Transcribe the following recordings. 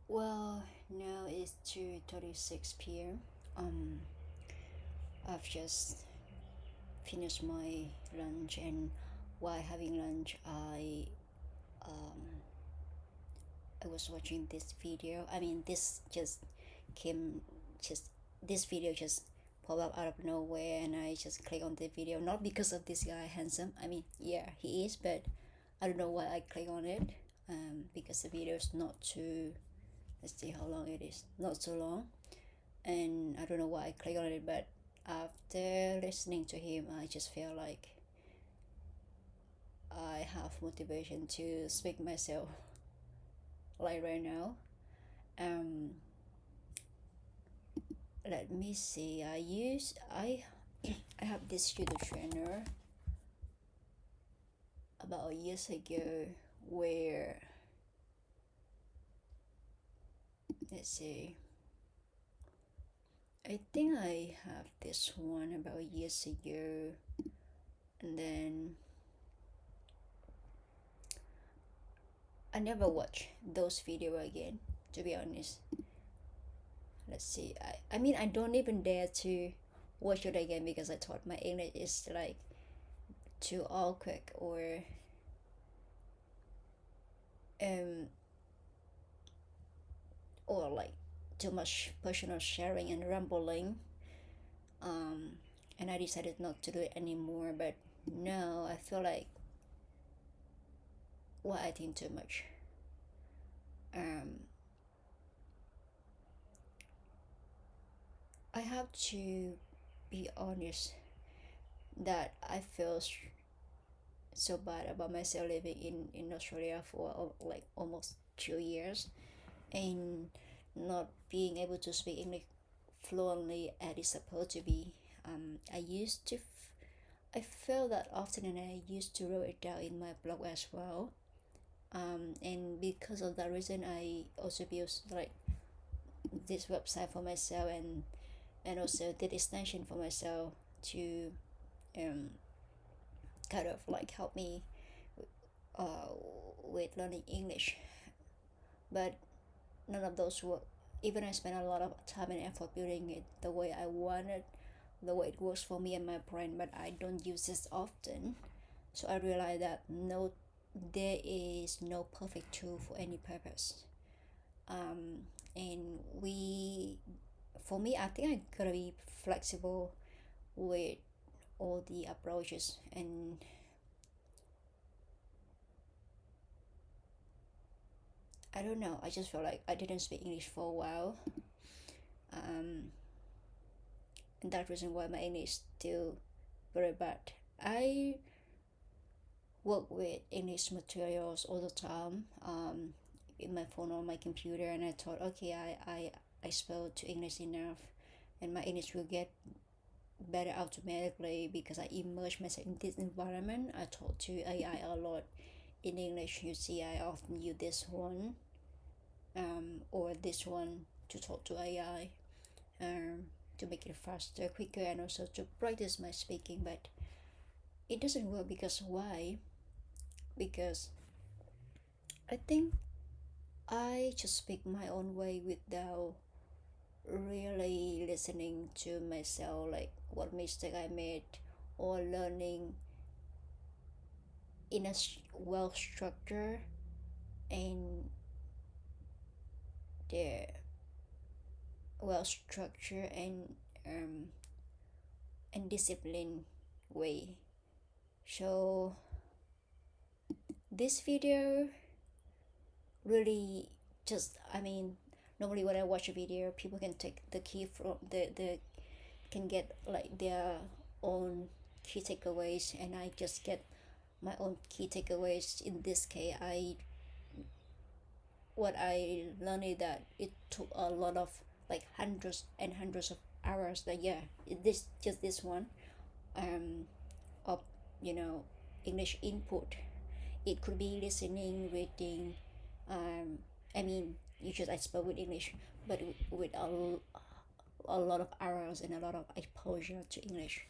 Well, now it's 2:36 p.m. Um, I've just finished my lunch, and while having lunch, um I was watching this video. I mean, this just came just this video just pop up out of nowhere, and I just click on the video. Not because of this guy handsome. I mean, yeah, he is, but I don't know why I click on it. Because the video is not too. Let's see how long it is. Not so long, and I don't know why I click on it, but after listening to him, I just feel like I have motivation to speak myself like right now. Um, let me see. I have this studio trainer about years ago where let's see. I think I have this one about years ago, and then I never watch those video again. To be honest, let's see. I mean, I don't even dare to watch it again because I thought my English is like too awkward um or like too much personal sharing and rambling. um and I decided not to do it anymore, but now I feel like, well, I think too much. um I have to be honest that I feel so bad about myself living in Australia for like almost 2 years, and not being able to speak English fluently as it's supposed to be. I felt that often, and I used to write it down in my blog as well. And because of that reason, I also built like this website for myself, and also did extension for myself to um kind of like help me uh with learning English. But none of those work. Even I spent a lot of time and effort building it the way I wanted, the way it works for me and my brain, but I don't use this often. So I realized that there is no perfect tool for any purpose. And for me, I think I gotta be flexible with all the approaches. And I don't know, I just felt like I didn't speak English for a while. Um, and that reason why my English is still very bad. I work with English materials all the time, in my phone or my computer, and I thought, okay, I spoke to English enough, and my English will get better automatically because I immerse myself in this environment. I talk to AI a lot in English. You see, I often use this one, or this one to talk to AI, to make it faster, quicker, and also to practice my speaking. But it doesn't work because why? Because I think I just speak my own way without really listening to myself, like what mistake I made, or learning in a well structured and the well structured um and disciplined way. So this video really just, I mean, normally when I watch a video, people can take the key from the can get like their own key takeaways, and I just get my own key takeaways. In this case, what I learned is that it took a lot of, like, hundreds and hundreds of hours. Like, yeah, this just this one of English input. It could be listening, reading, I mean, you just I spoke with English, but with a lot of hours and a lot of exposure to English.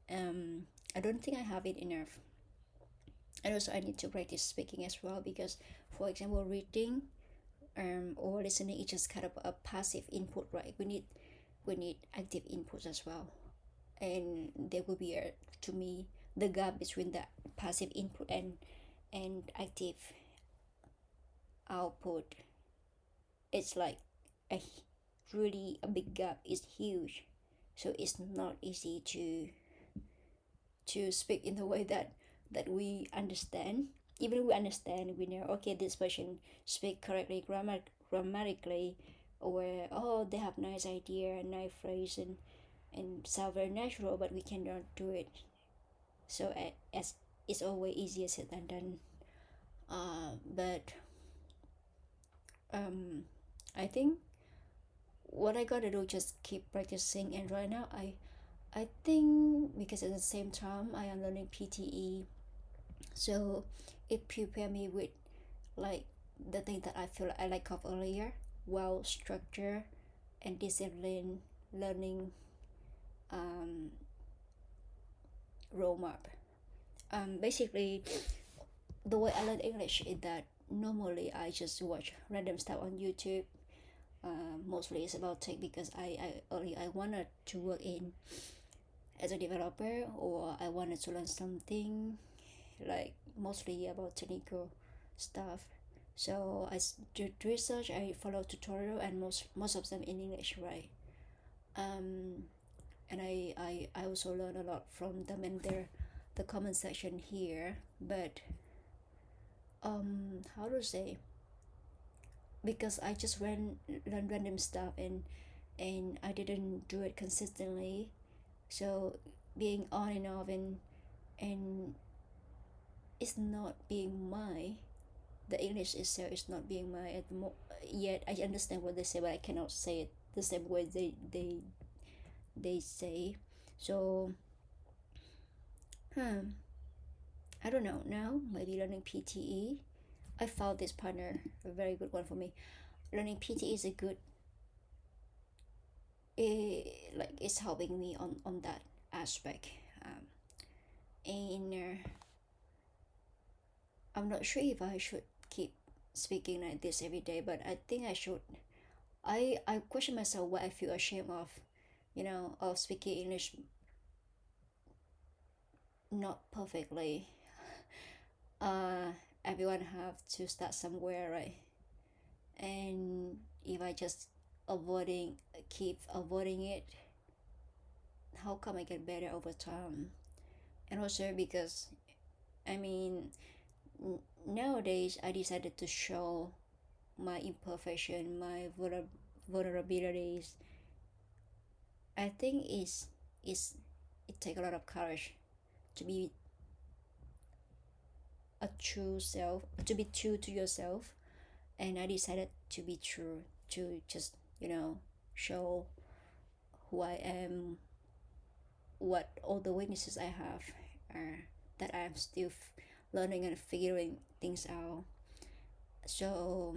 I don't think I have it enough. And also I need to practice speaking as well, because for example, reading, or listening is just kind of a passive input, right? We need active inputs as well, and there will be a, to me, the gap between the passive input and active output. It's like a really a big gap. Is huge, so it's not easy to speak in the way that we understand. Even we understand, we know, okay, this person speak correctly grammatically, or oh, they have nice idea, nice phrase, and sound very natural, but we cannot do it. So as it's always easier said than done. But I think what I gotta do just keep practicing. And right now I think because at the same time I am learning PTE, so it prepare me with like the thing that I feel like I like of earlier, well structure and discipline learning um, roadmap. Basically, the way I learn English is that normally I just watch random stuff on YouTube. Mostly it's about tech because I wanted to work in as a developer, or I wanted to learn something like mostly about technical stuff. So do research, I follow tutorial, and most of them in English, right? Um, and I also learn a lot from them and the comment section here. But how to say, because I just learn random stuff, and I didn't do it consistently. So being on and off, and it's not being my, the English itself is not being my yet. I understand what they say, but I cannot say it the same way they say. So I don't know, now maybe learning PTE. I found this partner a very good one for me. Learning PTE is a good, like it's helping me on that aspect. And I'm not sure if I should keep speaking like this every day, but I think I should. I question myself what I feel ashamed of, of speaking English not perfectly. uh Everyone have to start somewhere, right? And if I just keep avoiding it, how come I get better over time? And also because, I mean, nowadays I decided to show my imperfection, my vulnerabilities. I think is it take a lot of courage to be a true self, to be true to yourself. And I decided to be true, to just show who I am, what all the weaknesses I have, that I'm still learning and figuring things out. So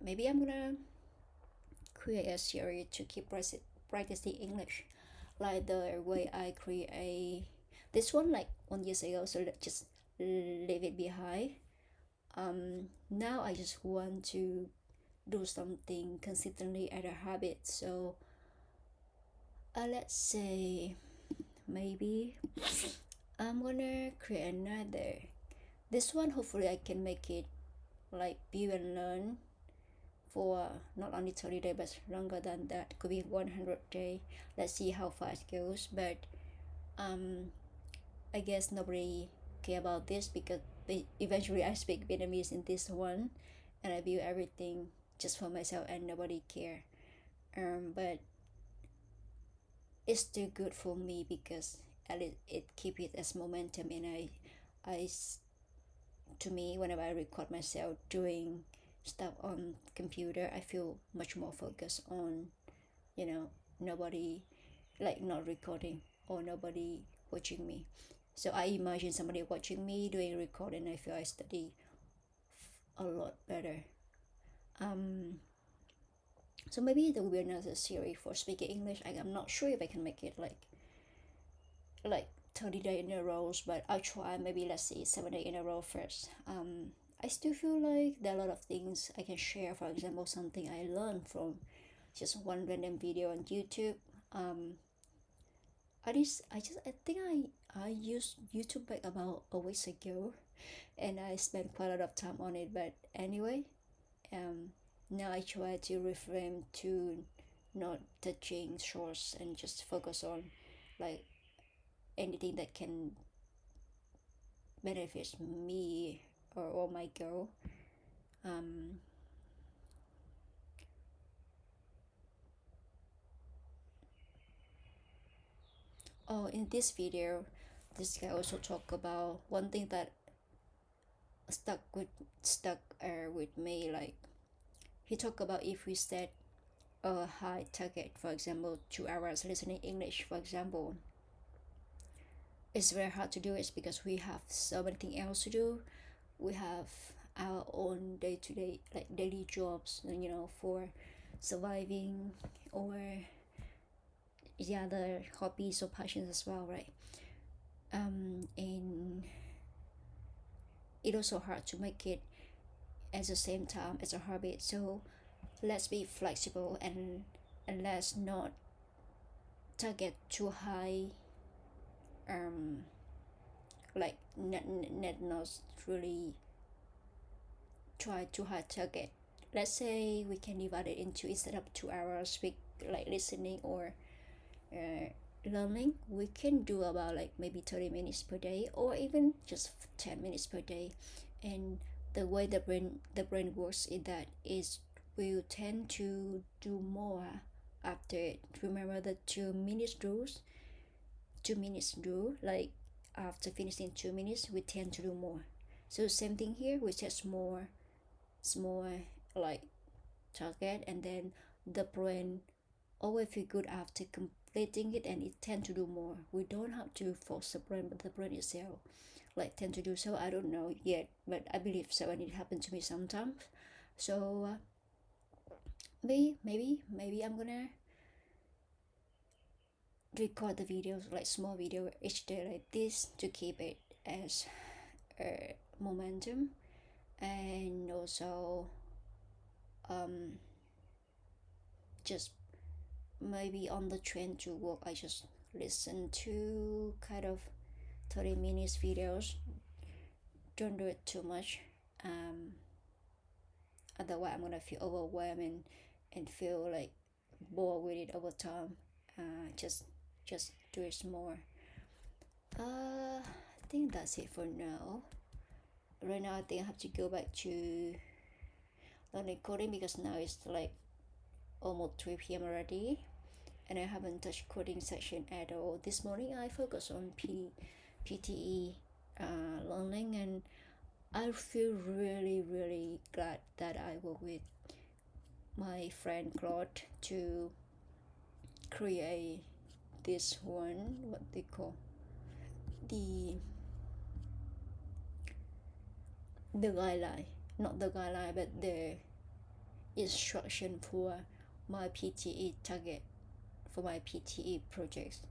maybe I'm gonna create a series to keep practicing English, like the way I create this one like 1 year ago. So let's just leave it behind. Now I just want to do something consistently as a habit. So let's say maybe I'm gonna create another. This one hopefully I can make it like view and learn for not only 30 days but longer than that. Could be 100 days. Let's see how far it goes. But I guess nobody care about this because eventually I speak Vietnamese in this one, and I view everything just for myself and nobody care. But it's still good for me because at least it keep it as momentum. And I to me, whenever I record myself doing stuff on computer, I feel much more focused on, nobody, like not recording or nobody watching me. So I imagine somebody watching me doing recording. I feel I study a lot better. So maybe there will be another series for speaking English. I'm not sure if I can make it like 30 days in a row, but I'll try. Maybe let's see 7 days in a row first. I still feel like there are a lot of things I can share. For example, something I learned from just one random video on YouTube. Um, I think I used YouTube like about a week ago, and I spent quite a lot of time on it. But anyway, um, now I try to refrain to not touching shorts and just focus on like anything that can benefit me or my girl. Um, oh, in this video, this guy also talk about one thing that stuck with me. Like he talked about if we set a high target, for example 2 hours listening English, for example, it's very hard to do it because we have so many things else to do. We have our own day-to-day like daily jobs, for surviving, or the other hobbies or passions as well, right? And it also hard to make it at the same time as a hobby. So let's be flexible, and let's not target too high, um like not really try too hard target. Let's say we can divide it into, instead of 2 hours we like listening or uh, learning, we can do about like maybe 30 minutes per day, or even just 10 minutes per day. And the way the brain works is that is will tend to do more after it. Remember the 2 minutes rules? 2 minutes rule, like after finishing 2 minutes we tend to do more. So same thing here, we set small like target, and then the brain always feel good after completing it, and it tend to do more. We don't have to force the brain, but the brain itself like tend to do so. I don't know yet, but I believe so, and it happened to me sometimes. So maybe I'm gonna record the videos, like small video each day like this, to keep it as momentum. And also um just maybe on the train to work, I just listen to kind of 30 minutes videos. Don't do it too much, um otherwise I'm gonna feel overwhelmed, and feel like bored with it over time. Just do it more. I think that's it for now. Right now I think I have to go back to learning coding, because now it's like almost 3 p.m. already, and I haven't touched coding section at all. This morning I focused on PTE learning, and I feel really glad that I work with my friend Claude to create this one, what they call the guideline, not the guideline, but the instruction for my PTE target, for my PTE projects.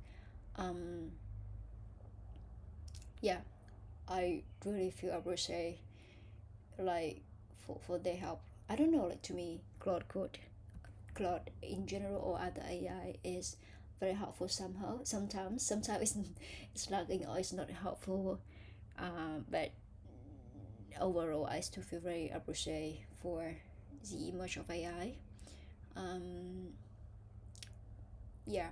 um yeah, I really feel appreciate, like, for their help. I don't know, like, to me Claude in general or other AI is very helpful somehow. Sometimes it's lagging or it's not helpful. But overall I still feel very appreciate for the image of AI. um yeah,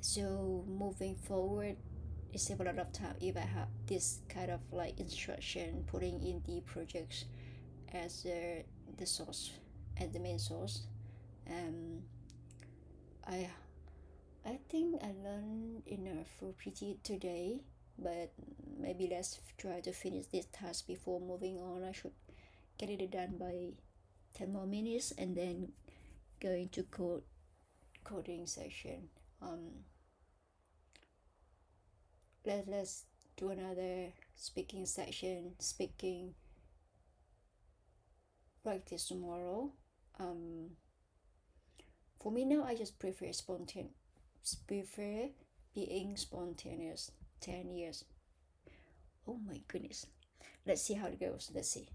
so moving forward, it save a lot of time if I have this kind of like instruction, putting in the projects as the source, as the main source. um i I think I learned enough for PT today, but maybe let's try to finish this task before moving on. I should get it done by 10 more minutes, and then go into coding session. um let's do another speaking session, speaking practice tomorrow. um for me now, I just prefer being spontaneous. 10 years, oh my goodness. let's see how it goes. Let's see.